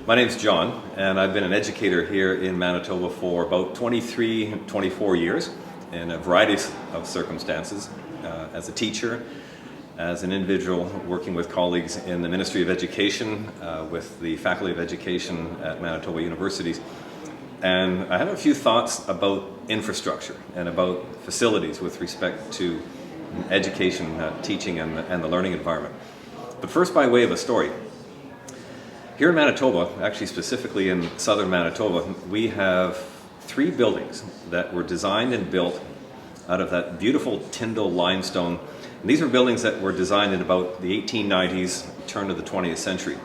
My name's John, and I've been an educator here in Manitoba for about 23, 24 years in a variety of circumstances, as a teacher, as an individual working with colleagues in the Ministry of Education, with the Faculty of Education at Manitoba Universities. And I have a few thoughts about infrastructure and about facilities with respect to education, teaching, and the learning environment. But first, by way of a story. Here in Manitoba, actually specifically in southern Manitoba, we have 3 buildings that were designed and built out of that beautiful Tyndall limestone. And these were buildings that were designed in about the 1890s, turn of the 20th century.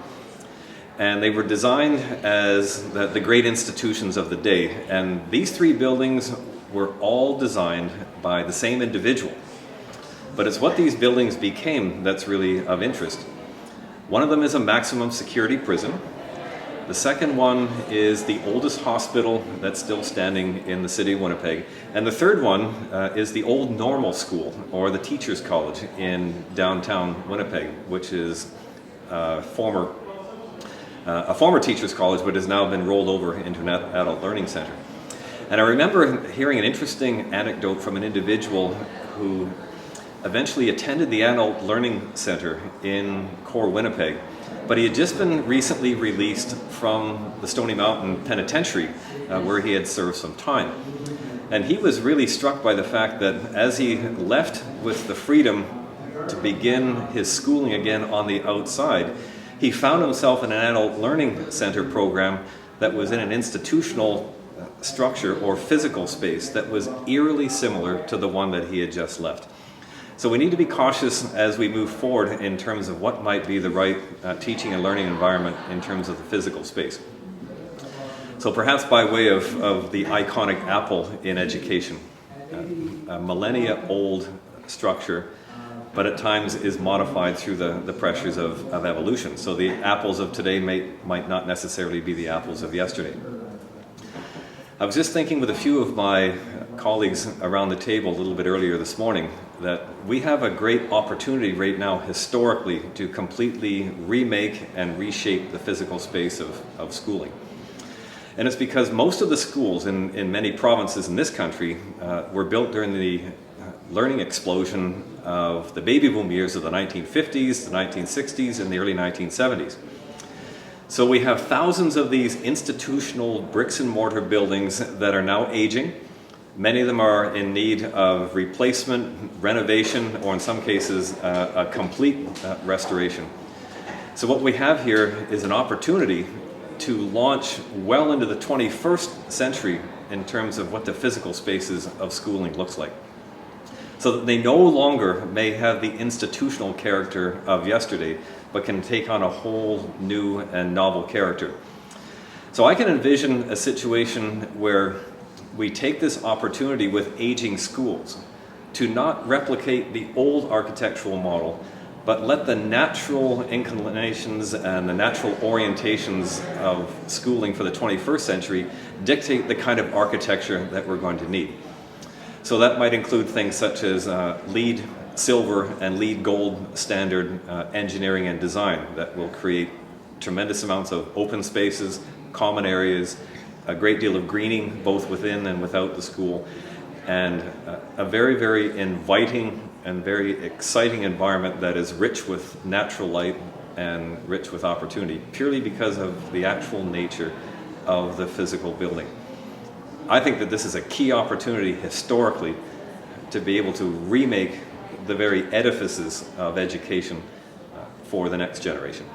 And they were designed as the great institutions of the day. And these 3 buildings were all designed by the same individual. But it's what these buildings became that's really of interest. One of them is a maximum security prison. The second one is the oldest hospital that's still standing in the city of Winnipeg. And the third one is the Old Normal School, or the Teachers College in downtown Winnipeg, which is a former teachers college, but has now been rolled over into an adult learning center. And I remember hearing an interesting anecdote from an individual who eventually attended the Adult Learning Center in core Winnipeg, but he had just been recently released from the Stony Mountain Penitentiary, where he had served some time. And he was really struck by the fact that as he left with the freedom to begin his schooling again on the outside, he found himself in an Adult Learning Center program that was in an institutional structure or physical space that was eerily similar to the one that he had just left. So we need to be cautious as we move forward in terms of what might be the right teaching and learning environment in terms of the physical space. So perhaps by way of the iconic apple in education, a millennia-old structure, but at times is modified through the pressures of evolution. So the apples of today might not necessarily be the apples of yesterday. I was just thinking with a few of my colleagues around the table a little bit earlier this morning that we have a great opportunity right now historically to completely remake and reshape the physical space of schooling. And it's because most of the schools in many provinces in this country were built during the learning explosion of the baby boom years of the 1950s, the 1960s, and the early 1970s. So we have thousands of these institutional bricks and mortar buildings that are now aging. Many of them are in need of replacement, renovation, or in some cases, a complete restoration. So what we have here is an opportunity to launch well into the 21st century in terms of what the physical spaces of schooling looks like. So that they no longer may have the institutional character of yesterday, but can take on a whole new and novel character. So I can envision a situation where we take this opportunity with aging schools to not replicate the old architectural model, but let the natural inclinations and the natural orientations of schooling for the 21st century dictate the kind of architecture that we're going to need. So that might include things such as LEED Silver and LEED Gold standard engineering and design that will create tremendous amounts of open spaces, common areas, a great deal of greening both within and without the school, and a very, very inviting and very exciting environment that is rich with natural light and rich with opportunity, purely because of the actual nature of the physical building. I think that this is a key opportunity historically to be able to remake the very edifices of education for the next generation.